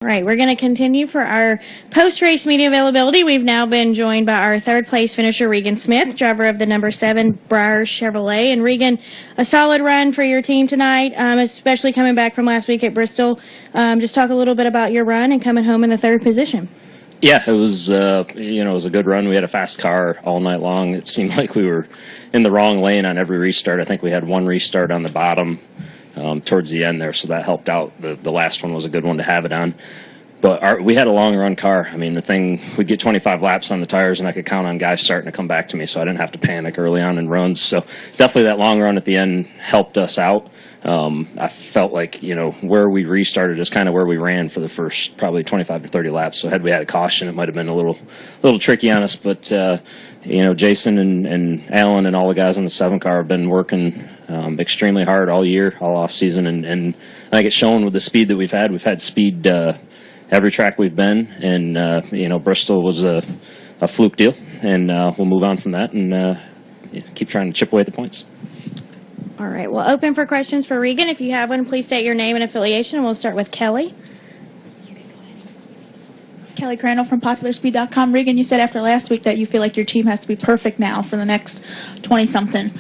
All right, we're going to continue for our post-race media availability. We've now been joined by our third-place finisher, Regan Smith, driver of the number 7 RIR Chevrolet. And Regan, a solid run for your team tonight, especially coming back from last week at Bristol. Just talk a little bit about your run and coming home in the 3rd position. Yeah, it was it was a good run. We had a fast car all night long. It seemed like we were in the wrong lane on every restart. I think we had one restart on the bottom towards the end there, so that helped out. The last one was a good one to have it on. But we had a long-run car. I mean, we'd get 25 laps on the tires, and I could count on guys starting to come back to me, so I didn't have to panic early on in runs. So definitely that long run at the end helped us out. I felt like, where we restarted is kind of where we ran for the first probably 25 to 30 laps. So had we had a caution, it might have been a little tricky on us. But, Jason and Alan and all the guys on the 7 car have been working extremely hard all year, all off season. And I think it's shown with the speed that we've had. We've had speed every track we've been. And, Bristol was a fluke deal. And we'll move on from that and keep trying to chip away at the points. All right, we'll open for questions for Regan. If you have one, please state your name and affiliation, and we'll start with Kelly. You can go ahead. Kelly Crandall from PopularSpeed.com. Regan, you said after last week that you feel like your team has to be perfect now for the next 20-something.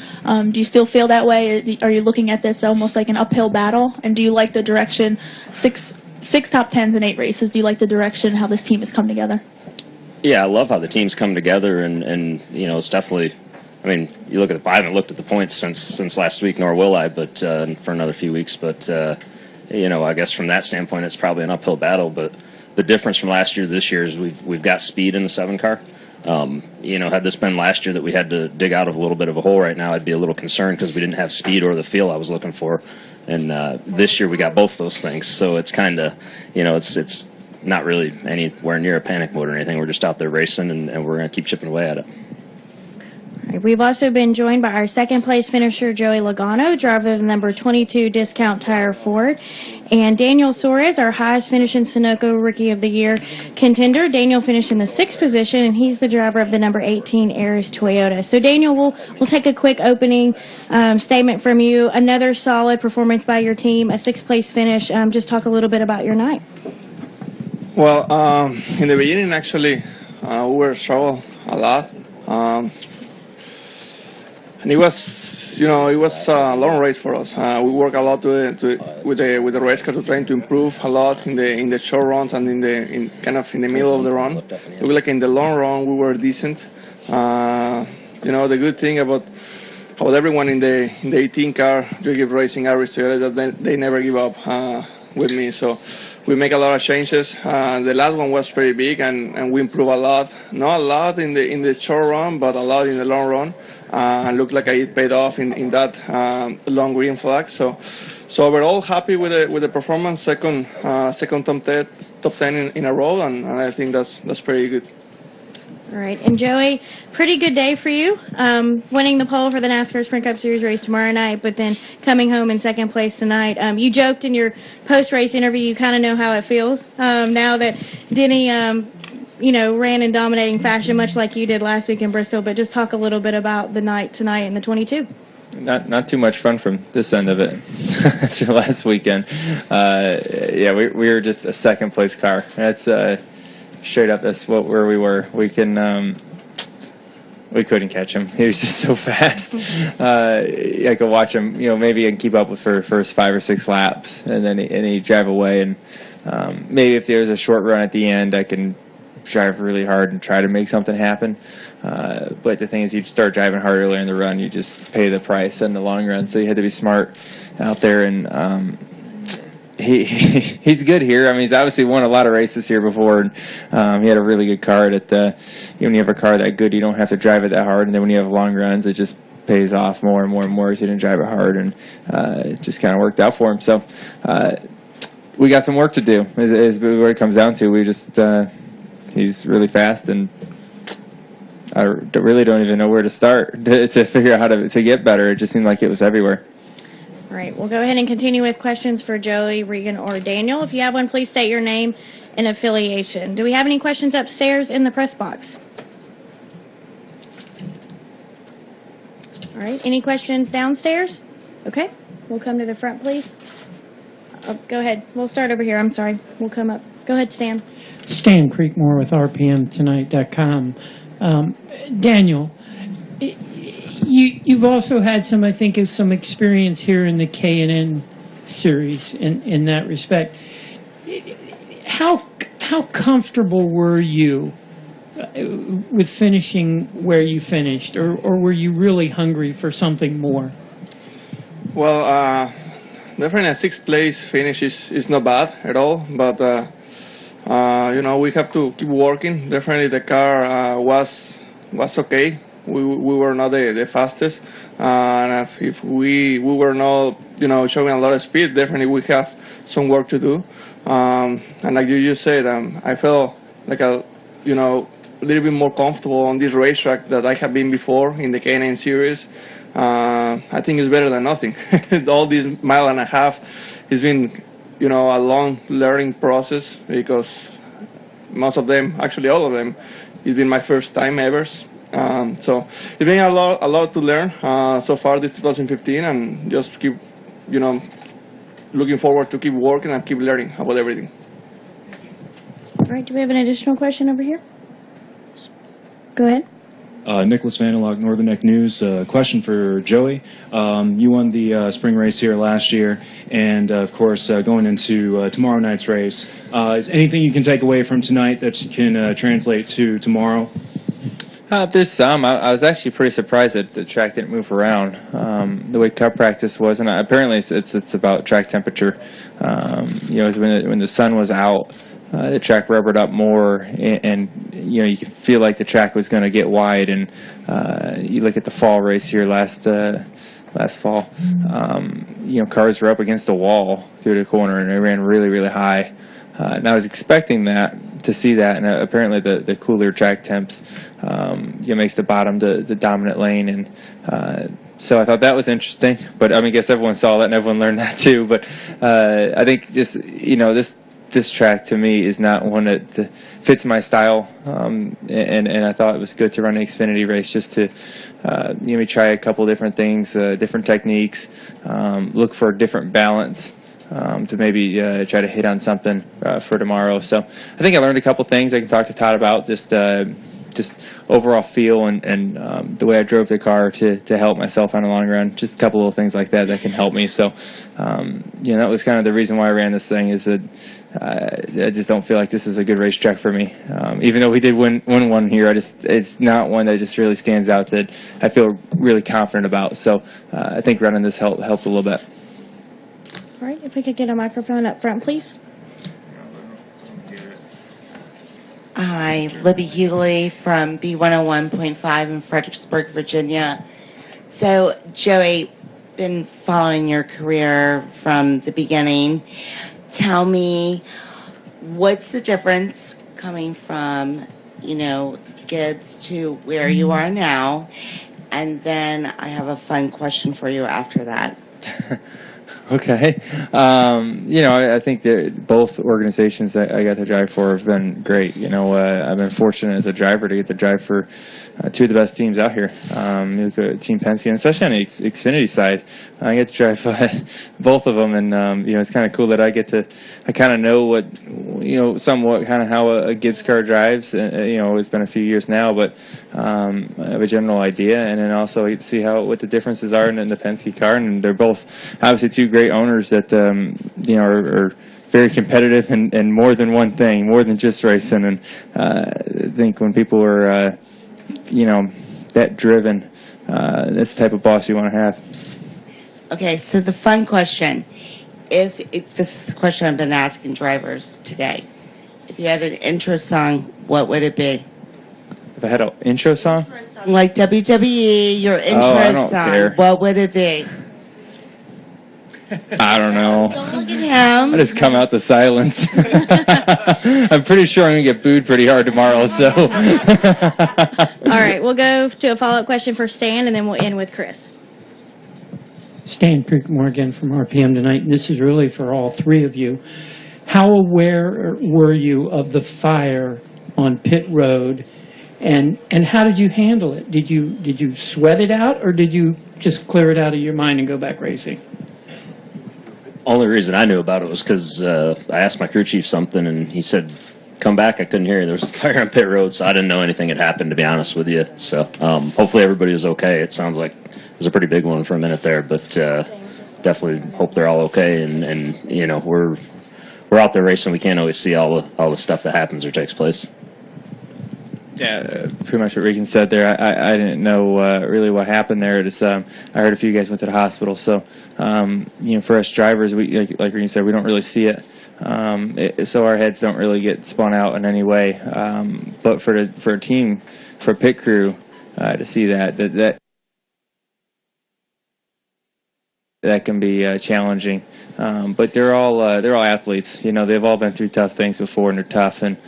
Do you still feel that way? Are you looking at this almost like an uphill battle? And do you like the direction, six top 10s in 8 races, do you like the direction how this team has come together? Yeah, I love how the team's come together, and it's definitely – I mean, you look at I haven't looked at the points since last week, nor will I, but for another few weeks. But I guess from that standpoint, it's probably an uphill battle. But the difference from last year to this year is we've got speed in the 7 car. Had this been last year that we had to dig out of a little bit of a hole right now, I'd be a little concerned because we didn't have speed or the feel I was looking for. And this year we got both those things, so it's kind of it's not really anywhere near a panic mode or anything. We're just out there racing, and we're going to keep chipping away at it. We've also been joined by our 2nd place finisher, Joey Logano, driver of the number 22 Discount Tire Ford, and Daniel Suarez, our highest finishing Sunoco Rookie of the Year contender. Daniel finished in the 6th position, and he's the driver of the number 18 Aries Toyota. So, Daniel, we'll take a quick opening statement from you. Another solid performance by your team, a 6th place finish. Just talk a little bit about your night. Well, in the beginning, actually, we were struggling a lot. And it was a long race for us. We worked a lot with the race car to trying to improve a lot in the short runs and in the middle of the run. It looked like in the long run we were decent. The good thing about everyone in the 18 car, Jogi Racing, Aries Toyota, that they never give up with me. So we make a lot of changes. The last one was pretty big, and we improved a lot. Not a lot in the short run, but a lot in the long run. And looked like it paid off in that long green flag. So we're all happy with the performance. Second top 10 in a row, and I think that's pretty good. All right, and Joey, pretty good day for you, winning the pole for the NASCAR Sprint Cup Series race tomorrow night, but then coming home in 2nd place tonight. You joked in your post-race interview you kind of know how it feels now that Denny, ran in dominating fashion, much like you did last week in Bristol. But just talk a little bit about the night tonight in the 22. Not too much fun from this end of it after last weekend. We were just a 2nd place car. That's straight up, that's where we were. We couldn't catch him. He was just so fast. I could watch him, maybe I can keep up with for the first 5 or 6 laps, and then he'd drive away. And maybe if there was a short run at the end, I can drive really hard and try to make something happen. But the thing is, you start driving hard earlier in the run, you just pay the price in the long run. So you had to be smart out there, and he's good here. I mean, he's obviously won a lot of races here before, and he had a really good car. When you have a car that good, you don't have to drive it that hard, and then when you have long runs, it just pays off more and more and more, so he didn't drive it hard, and it just kind of worked out for him. So we got some work to do, is what it comes down to. We just he's really fast, and I really don't even know where to start to figure out how to get better. It just seemed like it was everywhere. All right, we'll go ahead and continue with questions for Joey, Regan, or Daniel. If you have one, please state your name and affiliation. Do we have any questions upstairs in the press box? All right, any questions downstairs? Okay, we'll come to the front, please. Oh, go ahead. We'll start over here. I'm sorry. We'll come up. Go ahead, Stan. Stan Creekmore with RPMTonight.com. Daniel, you've also had some, I think, some experience here in the K&N series in that respect. How comfortable were you with finishing where you finished, or were you really hungry for something more? Well, definitely a sixth place finish is not bad at all, but we have to keep working. Definitely the car was okay. We were not the fastest, and if we were not showing a lot of speed, definitely we have some work to do. And like you said, I felt like a little bit more comfortable on this racetrack that I have been before in the K&N series. I think it's better than nothing. All this mile and a half has been a long learning process, because most of them, actually all of them, it's been my first time ever. So it's been a lot to learn so far this 2015, and just keep looking forward to keep working and keep learning about everything. All right, do we have an additional question over here? Go ahead. Nicholas Vanderlock, Northern Neck News. Question for Joey. You won the spring race here last year, and of course, going into tomorrow night's race. Is anything you can take away from tonight that you can translate to tomorrow? There's some. I was actually pretty surprised that the track didn't move around the way cup practice was, and apparently it's about track temperature. When the sun was out, the track rubbered up more, and you could feel like the track was going to get wide. And you look at the fall race here last fall, cars were up against a wall through the corner, and they ran really, really high. And I was expecting to see that, and apparently the cooler track temps makes the bottom the dominant lane, and so I thought that was interesting. But I guess everyone saw that and everyone learned that too. But I think just this track to me is not one that fits my style, and I thought it was good to run an Xfinity race just to try a couple different things, different techniques, look for a different balance. To maybe try to hit on something for tomorrow. So I think I learned a couple things I can talk to Todd about, just overall feel and the way I drove the car to help myself on the long run. Just a couple little things like that can help me. So that was kind of the reason why I ran this thing, is that I just don't feel like this is a good racetrack for me. Even though we did win one here, it's not one that just really stands out that I feel really confident about. So I think running this helped a little bit. All right, if we could get a microphone up front, please. Hi, Libby Hughley from B101.5 in Fredericksburg, Virginia. So, Joey, been following your career from the beginning. Tell me, what's the difference coming from, Gibbs to where you are now? And then I have a fun question for you after that. Okay. I think that both organizations that I got to drive for have been great. I've been fortunate as a driver to get to drive for two of the best teams out here. Team Penske, and especially on the Xfinity side, I get to drive both of them, and it's kind of cool that I kind of know what, somewhat kind of how a Gibbs car drives. It's been a few years now, but I have a general idea, and then also get to see what the differences are in the Penske car, and they're both obviously two great owners that are very competitive and more than one thing, more than just racing. And I think when people are that driven, that's the type of boss you want to have. Okay, so the fun question, this is the question I've been asking drivers today. If you had an intro song, what would it be? If I had an intro song? Like WWE, your intro song, care. What would it be? I don't know. Don't look at him. I just come out the silence. I'm pretty sure I'm going to get booed pretty hard tomorrow, so. All right, we'll go to a follow-up question for Stan, and then we'll end with Chris. Stan Creekmore again from RPM Tonight, and this is really for all three of you. How aware were you of the fire on pit road, and how did you handle it? Did you sweat it out, or did you just clear it out of your mind and go back racing? Only reason I knew about it was because I asked my crew chief something, and he said, "Come back." I couldn't hear you. There was a fire on pit road, so I didn't know anything had happened, to be honest with you. So hopefully everybody was okay. It sounds like it was a pretty big one for a minute there, but definitely hope they're all okay. And you know, we're out there racing. We can't always see all the stuff that happens or takes place. Yeah, pretty much what Regan said there. I didn't know really what happened there. Just I heard a few guys went to the hospital. So you know, for us drivers, we like Regan said, we don't really see it. So our heads don't really get spun out in any way. But for a team, for a pit crew, to see that can be challenging. But they're all athletes. You know, they've all been through tough things before, and they're tough. And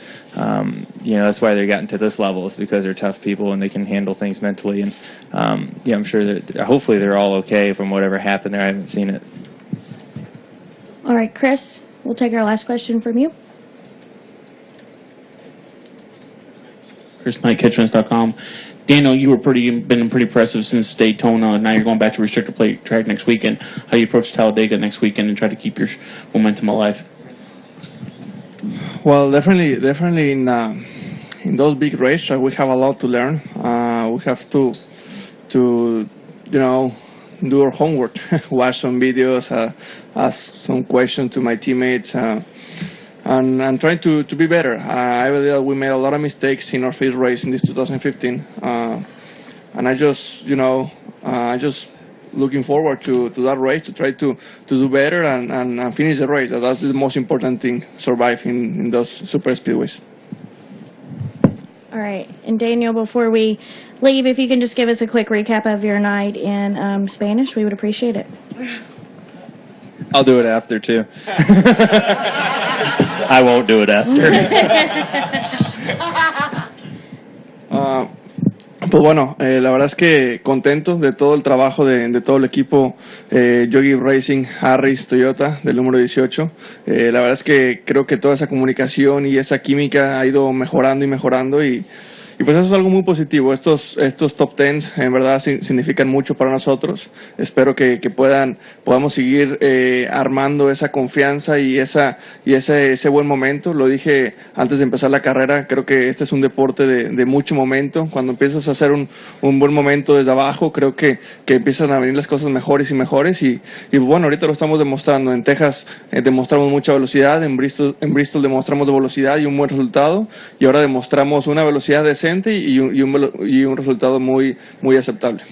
you know, that's why they've gotten to this level, is because they're tough people and they can handle things mentally. And yeah, I'm sure that hopefully they're all okay from whatever happened there. I haven't seen it. All right, Chris, we'll take our last question from you. Chris Knight, catchfence.com. Daniel, you were been pretty impressive since Daytona. Now you're going back to restrictor plate track next weekend. How do you approach Talladega next weekend and try to keep your momentum alive? Well, definitely in those big races, we have a lot to learn. We have to you know, do our homework, watch some videos, ask some questions to my teammates, and trying to be better. I believe we made a lot of mistakes in our first race in this 2015, and I just looking forward to that race, to try to do better and finish the race. That's the most important thing, survive in those super speedways. All right. And Daniel, before we leave, if you can just give us a quick recap of your night in Spanish, we would appreciate it. I'll do it after too. I won't do it after. Pues bueno, la verdad es que contento de todo el trabajo de todo el equipo, Yogi Racing, Harris, Toyota, del número 18. La verdad es que creo que toda esa comunicación y esa química ha ido mejorando y mejorando, y pues eso es algo muy positivo. Estos top 10 en verdad significan mucho para nosotros. Espero que podamos seguir armando esa confianza y ese buen momento. Lo dije antes de empezar la carrera, creo que este es un deporte de mucho momento. Cuando empiezas a hacer un buen momento desde abajo, creo que empiezan a venir las cosas mejores y mejores, y bueno, ahorita lo estamos demostrando. En Texas demostramos mucha velocidad, en Bristol demostramos de velocidad y un buen resultado, y ahora demostramos una velocidad decente y un resultado muy aceptable.